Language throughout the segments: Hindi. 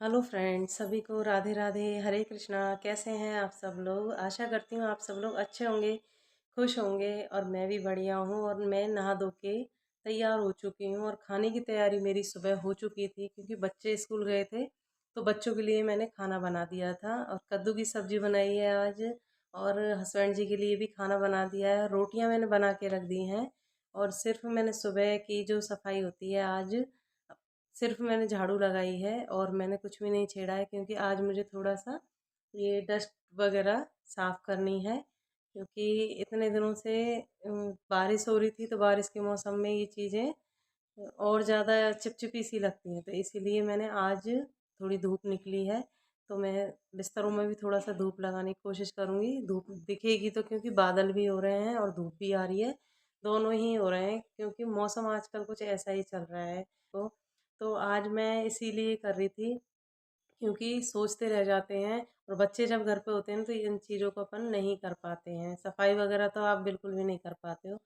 हेलो फ्रेंड्स, सभी को राधे राधे, हरे कृष्णा। कैसे हैं आप सब लोग? आशा करती हूँ आप सब लोग अच्छे होंगे, खुश होंगे। और मैं भी बढ़िया हूँ। और मैं नहा धो के तैयार हो चुकी हूँ और खाने की तैयारी मेरी सुबह हो चुकी थी, क्योंकि बच्चे स्कूल गए थे तो बच्चों के लिए मैंने खाना बना दिया था। और कद्दू की सब्जी बनाई है आज, और हस्बैंड जी के लिए भी खाना बना दिया है। रोटियां मैंने बना के रख दी हैं। और सिर्फ मैंने सुबह की जो सफाई होती है आज, सिर्फ मैंने झाड़ू लगाई है और मैंने कुछ भी नहीं छेड़ा है, क्योंकि आज मुझे थोड़ा सा ये डस्ट वगैरह साफ़ करनी है। क्योंकि इतने दिनों से बारिश हो रही थी, तो बारिश के मौसम में ये चीज़ें और ज़्यादा चिपचिपी सी लगती हैं, तो इसीलिए मैंने आज थोड़ी धूप निकली है तो मैं बिस्तरों में भी थोड़ा सा धूप लगाने की कोशिश करूँगी। धूप दिखेगी तो, क्योंकि बादल भी हो रहे हैं और धूप भी आ रही है, दोनों ही हो रहे हैं, क्योंकि मौसम आजकल कुछ ऐसा ही चल रहा है। तो आज मैं इसीलिए कर रही थी, क्योंकि सोचते रह जाते हैं। और बच्चे जब घर पे होते हैं तो इन चीज़ों को अपन नहीं कर पाते हैं। सफाई वगैरह तो आप बिल्कुल भी नहीं कर पाते हो,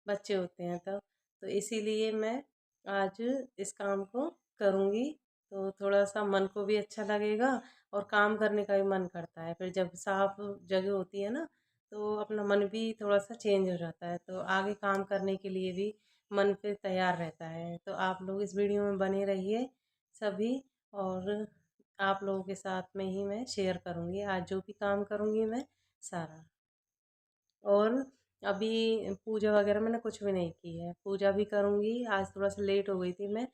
बच्चे होते हैं तब। तो इसीलिए मैं आज इस काम को करूँगी, तो थोड़ा सा मन को भी अच्छा लगेगा और काम करने का भी मन करता है। फिर जब साफ जगह होती है ना, तो अपना मन भी थोड़ा सा चेंज हो जाता है, तो आगे काम करने के लिए भी मन फिर तैयार रहता है। तो आप लोग इस वीडियो में बने रहिए सभी। और आप लोगों के साथ में ही मैं शेयर करूँगी आज जो भी काम करूँगी मैं सारा। और अभी पूजा वगैरह मैंने कुछ भी नहीं की है, पूजा भी करूँगी। आज थोड़ा सा लेट हो गई थी मैं।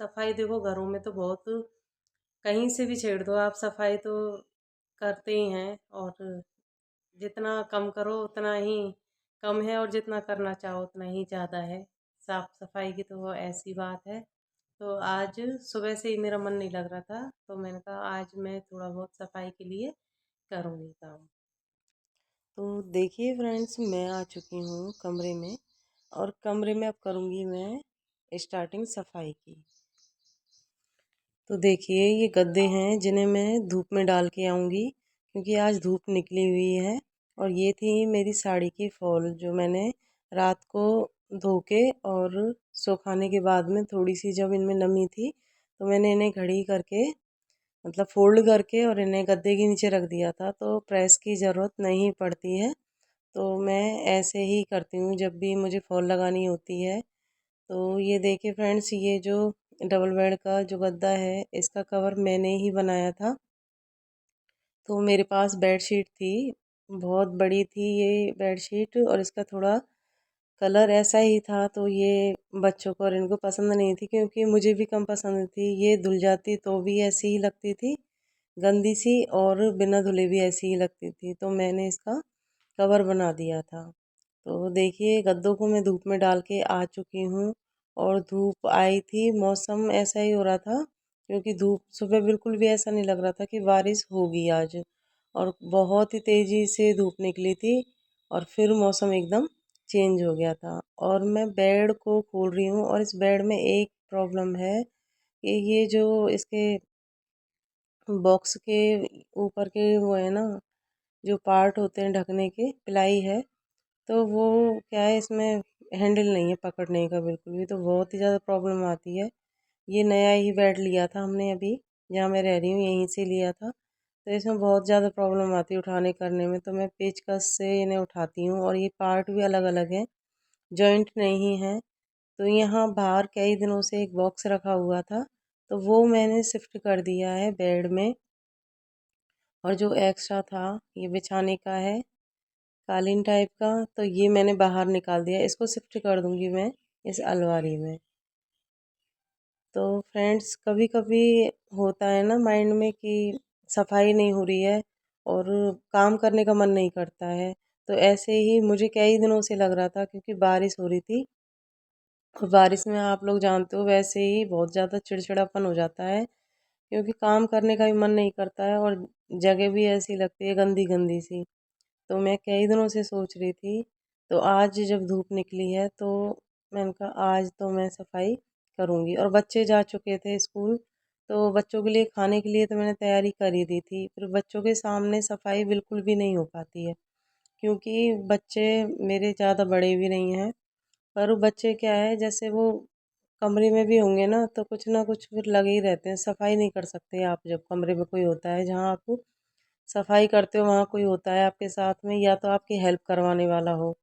सफाई देखो, घरों में तो बहुत, कहीं से भी छेड़ दो आप, सफाई तो करते ही हैं। और जितना कम करो उतना ही कम है, और जितना करना चाहो उतना ही ज़्यादा है। साफ सफाई की तो वो ऐसी बात है। तो आज सुबह से ही मेरा मन नहीं लग रहा था, तो मैंने कहा आज मैं थोड़ा बहुत सफाई के लिए करूँगी काम। तो देखिए फ्रेंड्स, मैं आ चुकी हूँ कमरे में, और कमरे में अब करूँगी मैं स्टार्टिंग सफाई की। तो देखिए, ये गद्दे हैं जिन्हें मैं धूप में डाल के आऊँगी, क्योंकि आज धूप निकली हुई है। और ये थी मेरी साड़ी की फॉल, जो मैंने रात को धो के और सुखाने के बाद में थोड़ी सी जब इनमें नमी थी, तो मैंने इन्हें घड़ी करके, मतलब फोल्ड करके, और इन्हें गद्दे के नीचे रख दिया था, तो प्रेस की ज़रूरत नहीं पड़ती है। तो मैं ऐसे ही करती हूँ जब भी मुझे फॉल लगानी होती है। तो ये देखिए फ्रेंड्स, ये जो डबल बेड का जो गद्दा है, इसका कवर मैंने ही बनाया था। तो मेरे पास बेडशीट थी, बहुत बड़ी थी ये बेडशीट, और इसका थोड़ा कलर ऐसा ही था, तो ये बच्चों को और इनको पसंद नहीं थी, क्योंकि मुझे भी कम पसंद थी। ये धुल जाती तो भी ऐसी ही लगती थी, गंदी सी, और बिना धुले भी ऐसी ही लगती थी। तो मैंने इसका कवर बना दिया था। तो देखिए, गद्दों को मैं धूप में डाल के आ चुकी हूँ। और धूप आई थी, मौसम ऐसा ही हो रहा था, क्योंकि धूप सुबह बिल्कुल भी ऐसा नहीं लग रहा था कि बारिश होगी आज। और बहुत ही तेज़ी से धूप निकली थी, और फिर मौसम एकदम चेंज हो गया था। और मैं बेड को खोल रही हूँ, और इस बेड में एक प्रॉब्लम है कि ये जो इसके बॉक्स के ऊपर के वो है ना, जो पार्ट होते हैं ढकने के, प्लाई है, तो वो क्या है, इसमें हैंडल नहीं है पकड़ने का बिल्कुल भी, तो बहुत ही ज़्यादा प्रॉब्लम आती है। ये नया ही बेड लिया था हमने अभी, जहाँ मैं रह रही हूँ यहीं से लिया था, तो इसमें बहुत ज़्यादा प्रॉब्लम आती है उठाने करने में। तो मैं पेचकस से इन्हें उठाती हूँ, और ये पार्ट भी अलग अलग हैं, जॉइंट नहीं है। तो यहाँ बाहर कई दिनों से एक बॉक्स रखा हुआ था, तो वो मैंने शिफ्ट कर दिया है बेड में। और जो एक्स्ट्रा था, ये बिछाने का है, कालीन टाइप का, तो ये मैंने बाहर निकाल दिया। इसको शिफ्ट कर दूंगी मैं इस अलमारी में। तो फ्रेंड्स, कभी कभी होता है ना माइंड में कि सफाई नहीं हो रही है और काम करने का मन नहीं करता है। तो ऐसे ही मुझे कई दिनों से लग रहा था, क्योंकि बारिश हो रही थी, और बारिश में आप लोग जानते हो वैसे ही बहुत ज़्यादा चिड़चिड़ापन हो जाता है, क्योंकि काम करने का भी मन नहीं करता है, और जगह भी ऐसी लगती है गंदी गंदी सी। तो मैं कई दिनों से सोच रही थी, तो आज जब धूप निकली है, तो मैंने कहा आज तो मैं सफाई करूँगी। और बच्चे जा चुके थे स्कूल, तो बच्चों के लिए खाने के लिए तो मैंने तैयारी कर ही दी थी। फिर बच्चों के सामने सफाई बिल्कुल भी नहीं हो पाती है, क्योंकि बच्चे मेरे ज़्यादा बड़े भी नहीं हैं, पर वो बच्चे क्या है, जैसे वो कमरे में भी होंगे ना तो कुछ ना कुछ फिर लगे ही रहते हैं। सफाई नहीं कर सकते आप जब कमरे में कोई होता है, जहाँ आप सफाई करते हो वहाँ कोई होता है आपके साथ में, या तो आपकी हेल्प करवाने वाला हो।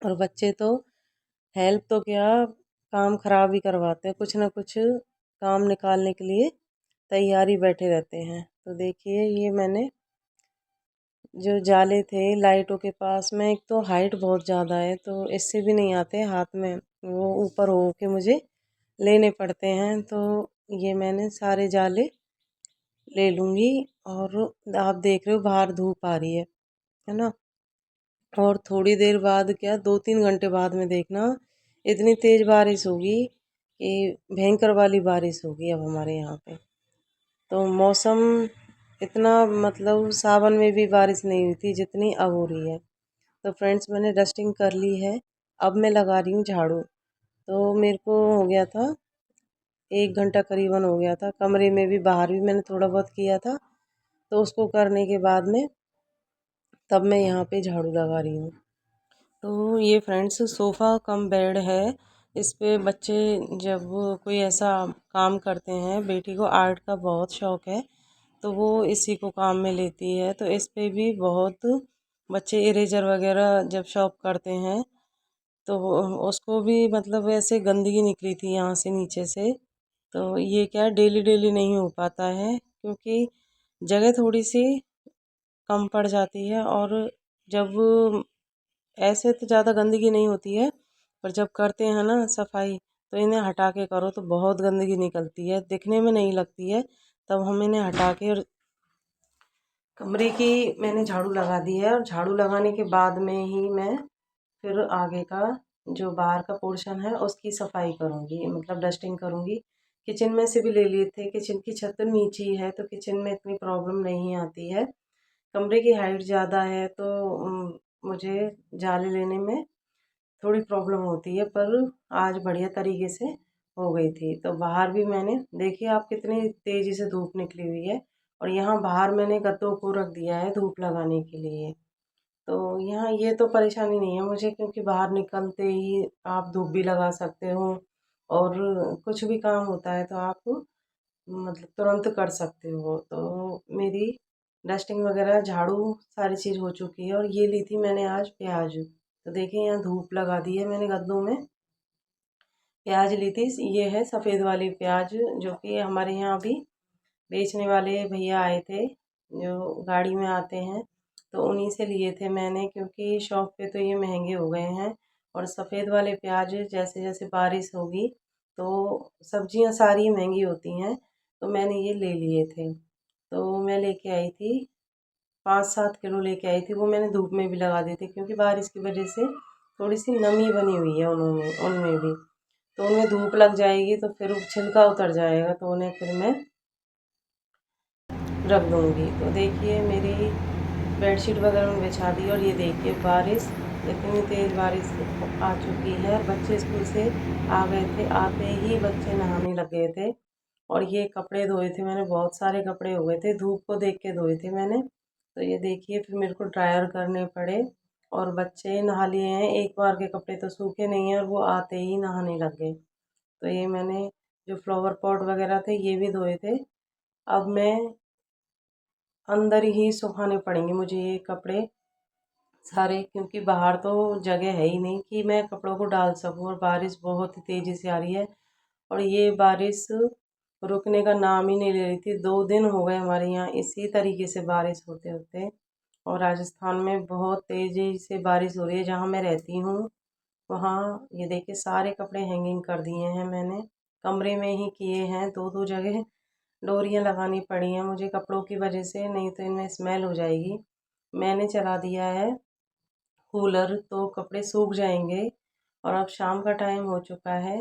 और बच्चे तो हेल्प तो क्या, काम खराब ही करवाते हैं, कुछ ना कुछ काम निकालने के लिए तैयारी बैठे रहते हैं। तो देखिए ये मैंने जो जाले थे लाइटों के पास में, एक तो हाइट बहुत ज़्यादा है तो इससे भी नहीं आते हाथ में, वो ऊपर हो के मुझे लेने पड़ते हैं। तो ये मैंने सारे जाले ले लूँगी। और आप देख रहे हो बाहर धूप आ रही है ना। और थोड़ी देर बाद क्या, 2-3 घंटे बाद में देखना इतनी तेज़ बारिश होगी कि भयंकर वाली बारिश होगी अब हमारे यहाँ पे। तो मौसम इतना, मतलब सावन में भी बारिश नहीं हुई थी जितनी अब हो रही है। तो फ्रेंड्स मैंने डस्टिंग कर ली है, अब मैं लगा रही हूँ झाड़ू। तो मेरे को हो गया था 1 घंटा करीबन हो गया था, कमरे में भी बाहर भी मैंने थोड़ा बहुत किया था। तो उसको करने के बाद में तब मैं यहाँ पे झाड़ू लगा रही हूँ। तो ये फ्रेंड्स सोफ़ा कम बेड है। इस पे बच्चे जब वो कोई ऐसा काम करते हैं, बेटी को आर्ट का बहुत शौक है तो वो इसी को काम में लेती है। तो इस पे भी बहुत बच्चे इरेजर वगैरह जब शॉप करते हैं तो उसको भी मतलब ऐसे गंदगी निकली थी यहाँ से नीचे से। तो ये क्या डेली डेली नहीं हो पाता है क्योंकि जगह थोड़ी सी कम पड़ जाती है। और जब ऐसे तो ज़्यादा गंदगी नहीं होती है, पर जब करते हैं ना सफाई तो इन्हें हटा के करो तो बहुत गंदगी निकलती है, दिखने में नहीं लगती है। तब हम इन्हें हटा के और कमरे की मैंने झाड़ू लगा दी है। और झाड़ू लगाने के बाद में ही मैं फिर आगे का जो बाहर का पोर्शन है उसकी सफाई करूँगी, मतलब डस्टिंग करूँगी। किचन में से भी ले लिए थे, किचन की छत तो नीची है तो किचन में इतनी प्रॉब्लम नहीं आती है। कमरे की हाइट ज़्यादा है तो मुझे जाले लेने में थोड़ी प्रॉब्लम होती है, पर आज बढ़िया तरीके से हो गई थी। तो बाहर भी मैंने, देखिए आप कितनी तेज़ी से धूप निकली हुई है। और यहाँ बाहर मैंने गद्दों को रख दिया है धूप लगाने के लिए। तो यहाँ ये तो परेशानी नहीं है मुझे, क्योंकि बाहर निकलते ही आप धूप भी लगा सकते हो और कुछ भी काम होता है तो आप मतलब तुरंत कर सकते हो। तो मेरी डस्टिंग वगैरह झाड़ू सारी चीज़ हो चुकी है। और ये ली थी मैंने आज प्याज, तो देखिए यहाँ धूप लगा दी है मैंने गद्दों में। प्याज ली थी, ये है सफ़ेद वाली प्याज जो कि हमारे यहाँ अभी बेचने वाले भैया आए थे जो गाड़ी में आते हैं, तो उन्हीं से लिए थे मैंने, क्योंकि शॉप पे तो ये महंगे हो गए हैं। और सफ़ेद वाले प्याज जैसे जैसे बारिश होगी तो सब्जियां सारी महंगी होती हैं, तो मैंने ये ले लिए थे। तो मैं लेके आई थी 5-7 किलो लेके आई थी, वो मैंने धूप में भी लगा दी थी क्योंकि बारिश की वजह से थोड़ी सी नमी बनी हुई है उन्होंने उनमें भी। तो उनमें धूप लग जाएगी तो फिर छिलका उतर जाएगा, तो उन्हें फिर मैं रख दूँगी। तो देखिए मेरी बेडशीट वगैरह में बिछा दी। और ये देखिए बारिश, इतनी तेज़ बारिश आ चुकी है। बच्चे स्कूल से आ गए थे, आते ही बच्चे नहाने लग गए थे। और ये कपड़े धोए थे मैंने, बहुत सारे कपड़े हो गए थे, धूप को देख के धोए थे मैंने। तो ये देखिए फिर मेरे को ड्रायर करने पड़े। और बच्चे नहा लिए हैं, एक बार के कपड़े तो सूखे नहीं हैं और वो आते ही नहाने लग गए। तो ये मैंने जो फ्लावर पॉट वगैरह थे ये भी धोए थे। अब मैं अंदर ही सुखाने पड़ेंगे मुझे ये कपड़े सारे, क्योंकि बाहर तो जगह है ही नहीं कि मैं कपड़ों को डाल सकूं। और बारिश बहुत तेज़ी से आ रही है और ये बारिश रुकने का नाम ही नहीं ले रही थी। 2 दिन हो गए हमारे यहाँ इसी तरीके से बारिश होते होते। और राजस्थान में बहुत तेज़ी से बारिश हो रही है जहाँ मैं रहती हूँ वहाँ। ये देखिए सारे कपड़े हैंगिंग कर दिए हैं मैंने, कमरे में ही किए हैं, दो दो जगह डोरियाँ लगानी पड़ी हैं मुझे कपड़ों की वजह से, नहीं तो इनमें स्मेल हो जाएगी। मैंने चला दिया है कूलर तो कपड़े सूख जाएंगे। और अब शाम का टाइम हो चुका है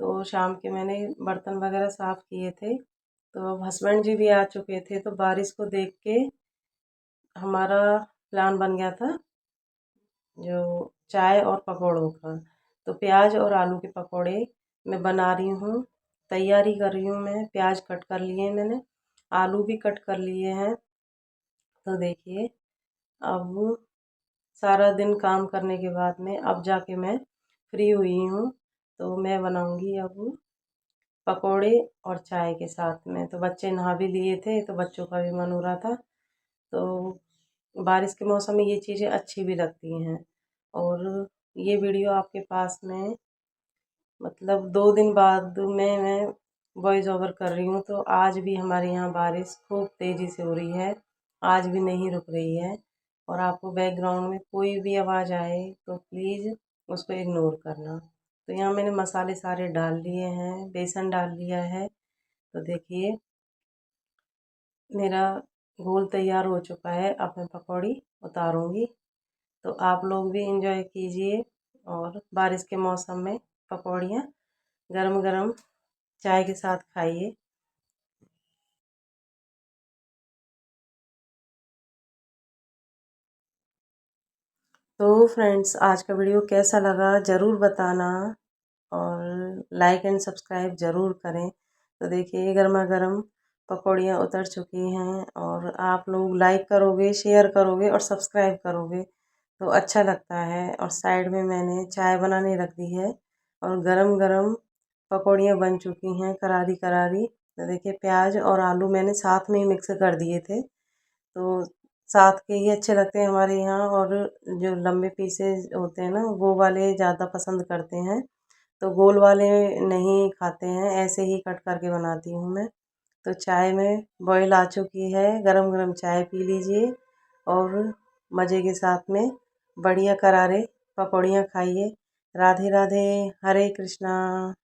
तो शाम के मैंने बर्तन वगैरह साफ़ किए थे। तो अब हस्बैंड जी भी आ चुके थे तो बारिश को देख के हमारा प्लान बन गया था जो चाय और पकौड़ों का। तो प्याज और आलू के पकौड़े मैं बना रही हूँ, तैयारी कर रही हूँ। मैं प्याज कट कर लिए मैंने, आलू भी कट कर लिए हैं। तो देखिए अब सारा दिन काम करने के बाद में अब जाके मैं फ्री हुई हूँ। तो मैं बनाऊंगी अब पकोड़े और चाय के साथ में। तो बच्चे नहा भी लिए थे तो बच्चों का भी मन हो रहा था। तो बारिश के मौसम में ये चीज़ें अच्छी भी लगती हैं। और ये वीडियो आपके पास में मतलब 2 दिन बाद मैं वॉइस ओवर कर रही हूँ। तो आज भी हमारे यहाँ बारिश खूब तेज़ी से हो रही है, आज भी नहीं रुक रही है। और आपको बैकग्राउंड में कोई भी आवाज़ आए तो प्लीज़ उसको इग्नोर करना। तो यहाँ मैंने मसाले सारे डाल लिए हैं, बेसन डाल लिया है। तो देखिए मेरा घोल तैयार हो चुका है। अब मैं पकौड़ी उतारूँगी। तो आप लोग भी इंजॉय कीजिए और बारिश के मौसम में पकौड़ियाँ गरम गरम चाय के साथ खाइए। तो फ्रेंड्स, आज का वीडियो कैसा लगा ज़रूर बताना और लाइक एंड सब्सक्राइब ज़रूर करें। तो देखिए गर्मा गर्म पकौड़ियाँ उतर चुकी हैं और आप लोग लाइक करोगे, शेयर करोगे और सब्सक्राइब करोगे तो अच्छा लगता है। और साइड में मैंने चाय बनाने रख दी है और गरम गरम पकौड़ियाँ बन चुकी हैं करारी करारी। तो देखिए प्याज और आलू मैंने साथ में ही मिक्स कर दिए थे। तो साथ के ही अच्छे लगते हैं हमारे यहाँ। और जो लंबे पीसेज होते हैं ना वो वाले ज़्यादा पसंद करते हैं। तो गोल वाले नहीं खाते हैं, ऐसे ही कट करके बनाती हूँ मैं। तो चाय में बॉईल आ चुकी है, गरम गरम चाय पी लीजिए और मज़े के साथ में बढ़िया करारे पकौड़ियाँ खाइए। राधे राधे, हरे कृष्णा।